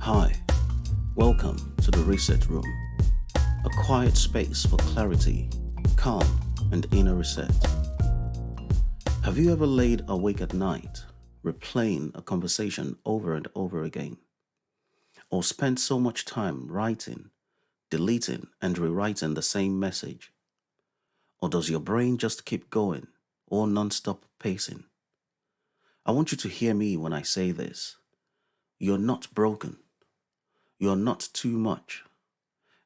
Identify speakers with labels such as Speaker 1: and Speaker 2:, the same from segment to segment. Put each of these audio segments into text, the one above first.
Speaker 1: Hi, welcome to the Reset Room, a quiet space for clarity, calm, and inner reset. Have you ever laid awake at night, replaying a conversation over and over again? Or spent so much time writing, deleting, and rewriting the same message? Or does your brain just keep going, or non-stop pacing? I want you to hear me when I say this. You're not broken. You're not too much.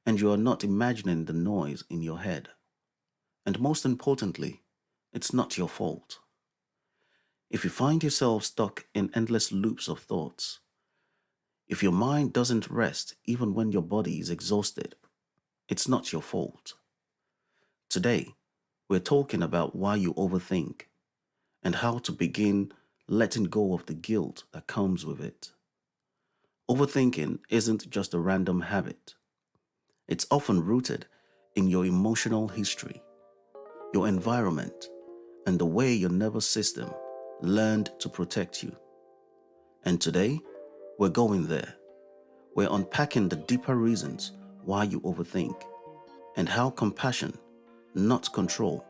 Speaker 1: And you are not imagining the noise in your head. And most importantly, it's not your fault. If you find yourself stuck in endless loops of thoughts, if your mind doesn't rest even when your body is exhausted, it's not your fault. Today, we're talking about why you overthink and how to begin letting go of the guilt that comes with it. Overthinking isn't just a random habit. It's often rooted in your emotional history, your environment, and the way your nervous system learned to protect you. And today, we're going there. We're unpacking the deeper reasons why you overthink and how compassion, not control,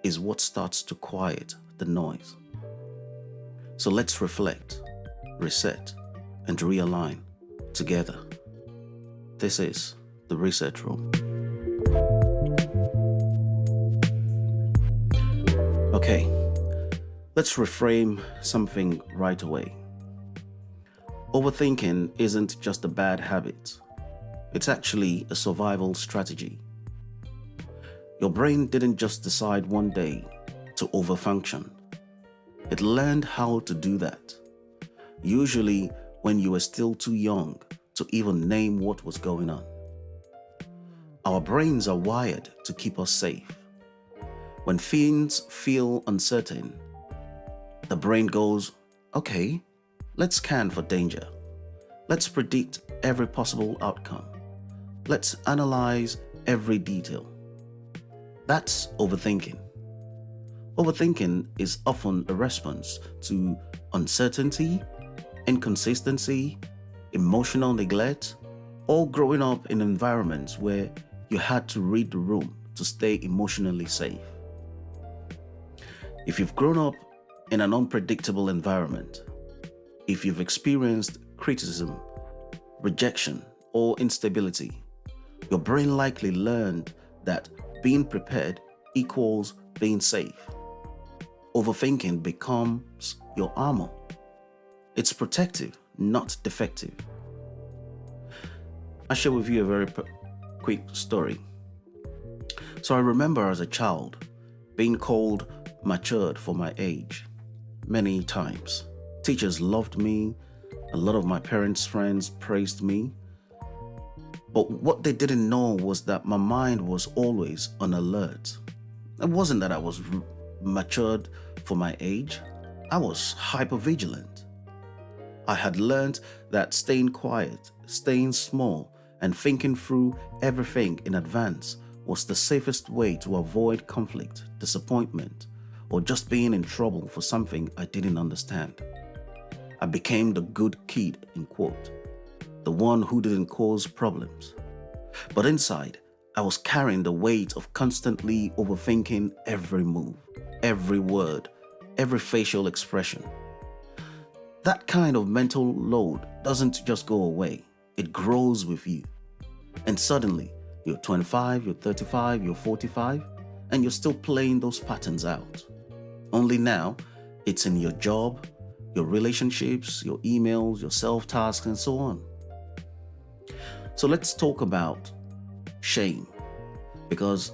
Speaker 1: is what starts to quiet the noise. So let's reflect, reset, and realign together. This is the Reset Room. Okay, let's reframe something right away. Overthinking isn't just a bad habit. It's actually a survival strategy. Your brain didn't just decide one day to overfunction. It learned how to do that, usually when you were still too young to even name what was going on. Our brains are wired to keep us safe. When things feel uncertain, the brain goes, okay, let's scan for danger. Let's predict every possible outcome. Let's analyze every detail. That's overthinking. Overthinking is often a response to uncertainty, inconsistency, emotional neglect, or growing up in environments where you had to read the room to stay emotionally safe. If you've grown up in an unpredictable environment, if you've experienced criticism, rejection, or instability, your brain likely learned that being prepared equals being safe. Overthinking becomes your armor. It's protective, not defective. I'll share with you a very quick story. So I remember as a child being called matured for my age many times. Teachers loved me. A lot of my parents' friends praised me. But what they didn't know was that my mind was always on alert. It wasn't that I was matured for my age. I was hypervigilant. I had learned that staying quiet, staying small, and thinking through everything in advance was the safest way to avoid conflict, disappointment, or just being in trouble for something I didn't understand. I became the good kid, in quote, the one who didn't cause problems. But inside, I was carrying the weight of constantly overthinking every move, every word, every facial expression. That kind of mental load doesn't just go away, it grows with you. And suddenly, you're 25, you're 35, you're 45, and you're still playing those patterns out. Only now, it's in your job, your relationships, your emails, your self-tasks, and so on. So let's talk about shame, because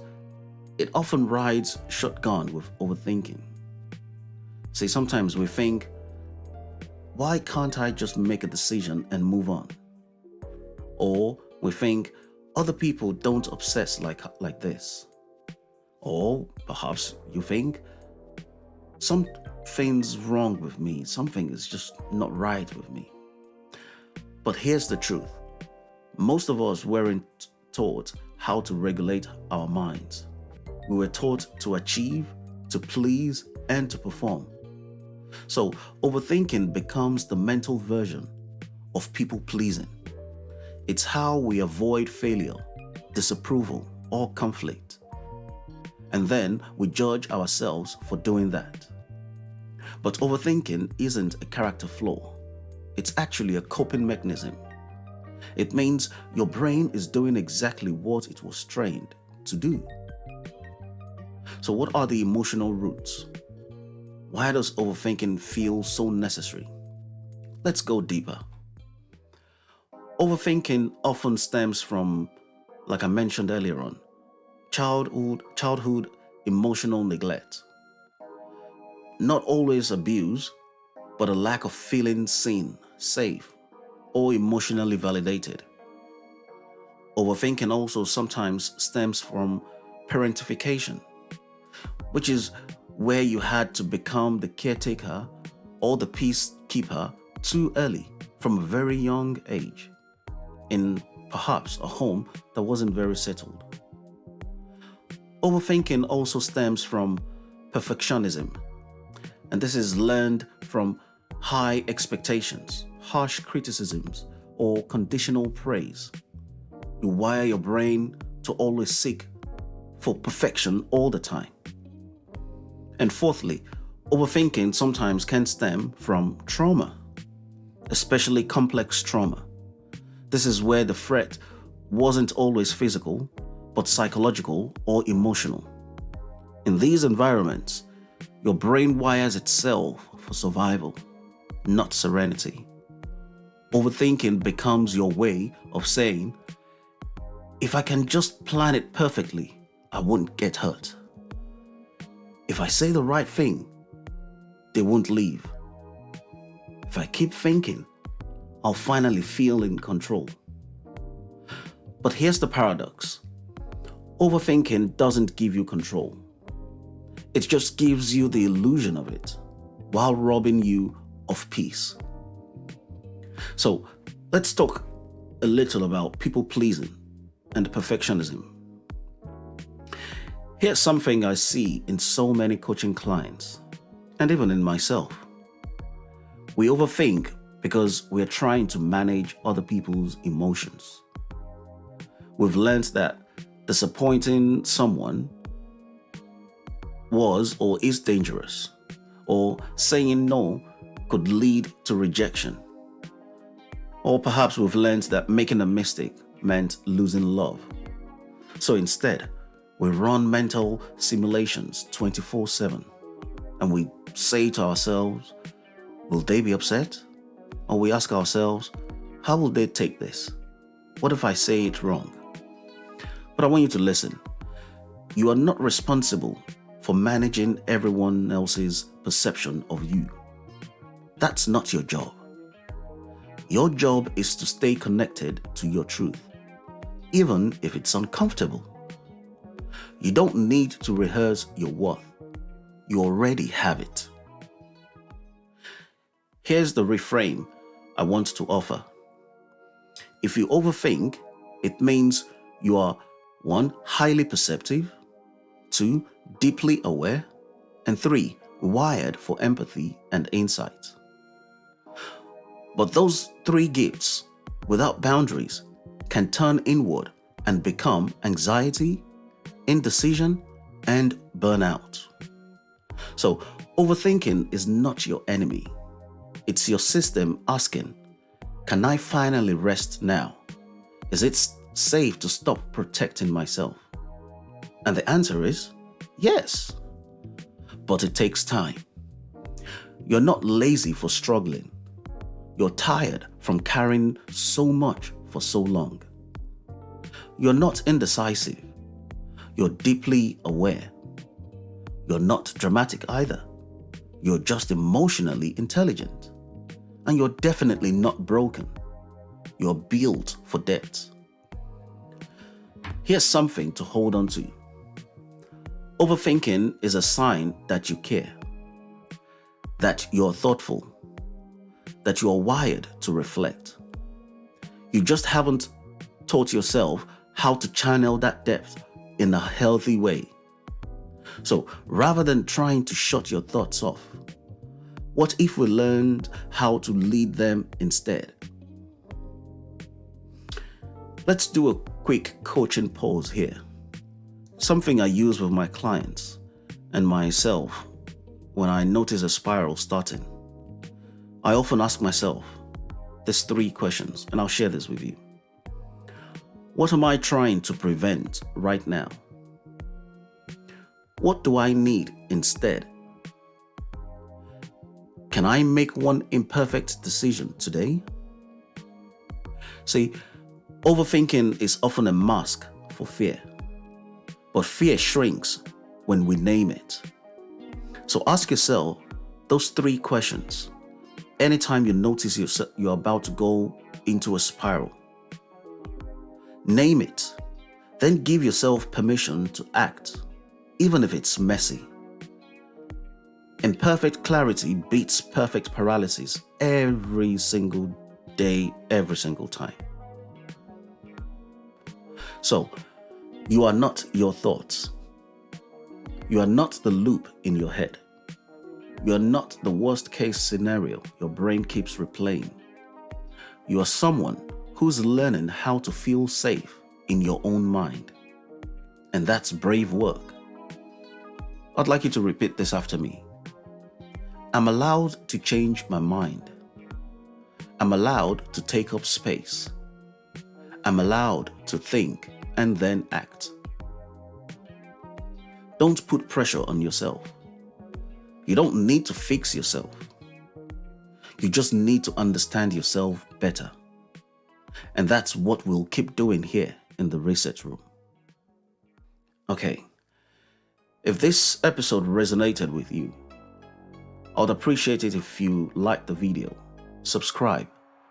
Speaker 1: it often rides shotgun with overthinking. See, sometimes we think, why can't I just make a decision and move on? Or we think, other people don't obsess like this. Or perhaps you think, something's wrong with me, something is just not right with me. But here's the truth. Most of us weren't taught how to regulate our minds. We were taught to achieve, to please, and to perform. So overthinking becomes the mental version of people pleasing. It's how we avoid failure, disapproval, or conflict. And then we judge ourselves for doing that. But overthinking isn't a character flaw. It's actually a coping mechanism. It means your brain is doing exactly what it was trained to do. So, what are the emotional roots? Why does overthinking feel so necessary? Let's go deeper. Overthinking often stems from, like I mentioned earlier on, childhood emotional neglect. Not always abuse, but a lack of feeling seen, safe, or emotionally validated. Overthinking also sometimes stems from parentification, which is where you had to become the caretaker or the peacekeeper too early from a very young age, in perhaps a home that wasn't very settled. Overthinking also stems from perfectionism, and this is learned from high expectations, harsh criticisms, or conditional praise. You wire your brain to always seek for perfection all the time. And fourthly, overthinking sometimes can stem from trauma, especially complex trauma. This is where the threat wasn't always physical, but psychological or emotional. In these environments, your brain wires itself for survival, not serenity. Overthinking becomes your way of saying, if I can just plan it perfectly, I won't get hurt. If I say the right thing, they won't leave. If I keep thinking, I'll finally feel in control. But here's the paradox. Overthinking doesn't give you control. It just gives you the illusion of it, while robbing you of peace. So let's talk a little about people pleasing and perfectionism. Here's something I see in so many coaching clients, and even in myself. We overthink because we're trying to manage other people's emotions. We've learned that disappointing someone was or is dangerous, or saying no could lead to rejection. Or perhaps we've learned that making a mistake meant losing love. So instead, we run mental simulations 24/7, and we say to ourselves, will they be upset? Or we ask ourselves, how will they take this? What if I say it wrong? But I want you to listen. You are not responsible for managing everyone else's perception of you. That's not your job. Your job is to stay connected to your truth, even if it's uncomfortable. You don't need to rehearse your worth. You already have it. Here's the reframe I want to offer. If you overthink, it means you are 1. Highly perceptive, 2. Deeply aware, and 3. Wired for empathy and insight. But those 3 gifts, without boundaries, can turn inward and become anxiety, indecision, and burnout. So, overthinking is not your enemy. It's your system asking, can I finally rest now? Is it safe to stop protecting myself? And the answer is yes. But it takes time. You're not lazy for struggling. You're tired from carrying so much for so long. You're not indecisive. You're deeply aware. You're not dramatic either. You're just emotionally intelligent. And you're definitely not broken. You're built for depth. Here's something to hold on to. Overthinking is a sign that you care, that you're thoughtful, that you're wired to reflect. You just haven't taught yourself how to channel that depth in a healthy way. So rather than trying to shut your thoughts off, what if we learned how to lead them instead? Let's do a quick coaching pause here. Something I use with my clients and myself when I notice a spiral starting. I often ask myself these 3 questions, and I'll share this with you. What am I trying to prevent right now? What do I need instead? Can I make one imperfect decision today? See, overthinking is often a mask for fear, but fear shrinks when we name it. So ask yourself those 3 questions anytime you notice you're about to go into a spiral. Name it, then give yourself permission to act, even if it's messy. Imperfect clarity beats perfect paralysis every single day, every single time. So, you are not your thoughts. You are not the loop in your head. You are not the worst case scenario your brain keeps replaying. You are someone who's learning how to feel safe in your own mind. And that's brave work. I'd like you to repeat this after me. I'm allowed to change my mind. I'm allowed to take up space. I'm allowed to think and then act. Don't put pressure on yourself. You don't need to fix yourself. You just need to understand yourself better. And that's what we'll keep doing here in the research room. Okay, if this episode resonated with you, I'd appreciate it if you like the video, subscribe,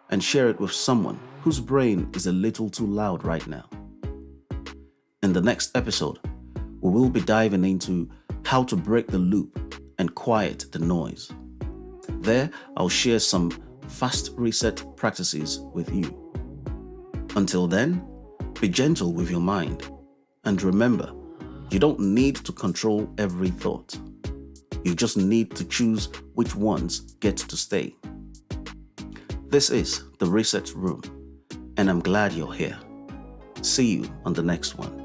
Speaker 1: and share it with someone whose brain is a little too loud right now. In the next episode, we will be diving into how to break the loop and quiet the noise. There, I'll share some fast reset practices with you. Until then, be gentle with your mind. And remember, you don't need to control every thought. You just need to choose which ones get to stay. This is the Research Room, and I'm glad you're here. See you on the next one.